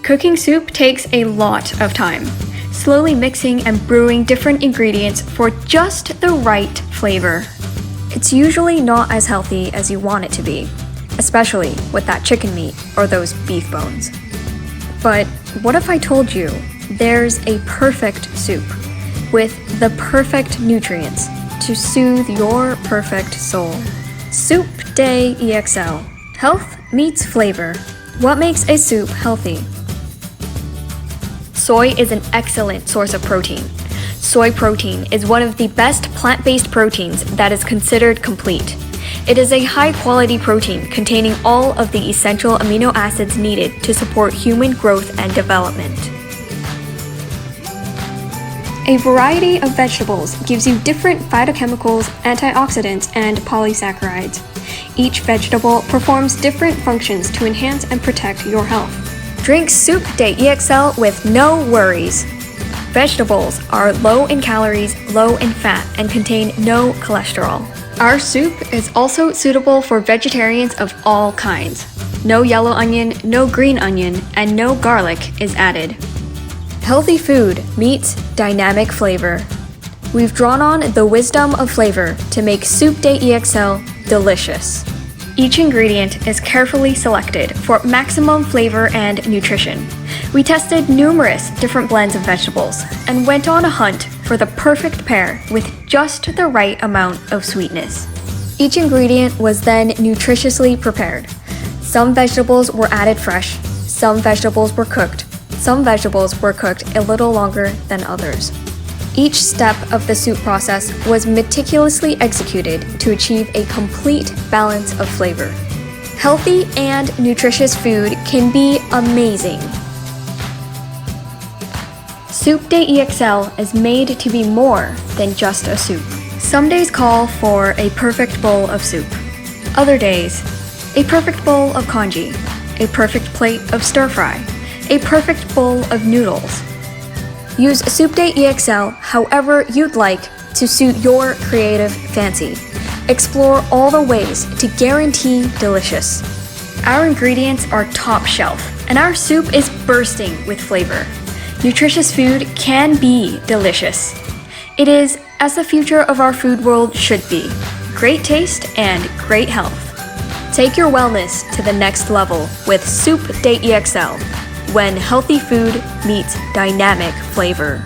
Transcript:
Cooking soup takes a lot of time, slowly mixing and brewing different ingredients for just the right flavor. It's usually not as healthy as you want it to be, especially with that chicken meat or those beef bones. But what if I told you there's a perfect soup with the perfect nutrients to soothe your perfect soul? Soup Day EXL. Health meets flavor. What makes a soup healthy? Soy is an excellent source of protein. Soy protein is one of the best plant-based proteins that is considered complete. It is a high-quality protein containing all of the essential amino acids needed to support human growth and development. A variety of vegetables gives you different phytochemicals, antioxidants, and polysaccharides. Each vegetable performs different functions to enhance and protect your health. Drink Soup Day EXL with no worries. Vegetables are low in calories, low in fat, and contain no cholesterol. Our soup is also suitable for vegetarians of all kinds. No yellow onion, no green onion, and no garlic is added. Healthy food meets dynamic flavor. We've drawn on the wisdom of flavor to make Soup Day EXL delicious. Each ingredient is carefully selected for maximum flavor and nutrition. We tested numerous different blends of vegetables and went on a hunt for the perfect pair with just the right amount of sweetness. Each ingredient was then nutritiously prepared. Some vegetables were added fresh, some vegetables were cooked, some vegetables were cooked a little longer than others. Each step of the soup process was meticulously executed to achieve a complete balance of flavor. Healthy and nutritious food can be amazing. Soup Day EXL is made to be more than just a soup. Some days call for a perfect bowl of soup. Other days, a perfect bowl of congee, a perfect plate of stir-fry, a perfect bowl of noodles. Use Soup Day EXL however you'd like to suit your creative fancy. Explore all the ways to guarantee delicious. Our ingredients are top shelf, and our soup is bursting with flavor. Nutritious food can be delicious. It is as the future of our food world should be. Great taste and great health. Take your wellness to the next level with Soup Day EXL, when healthy food meets dynamic flavor.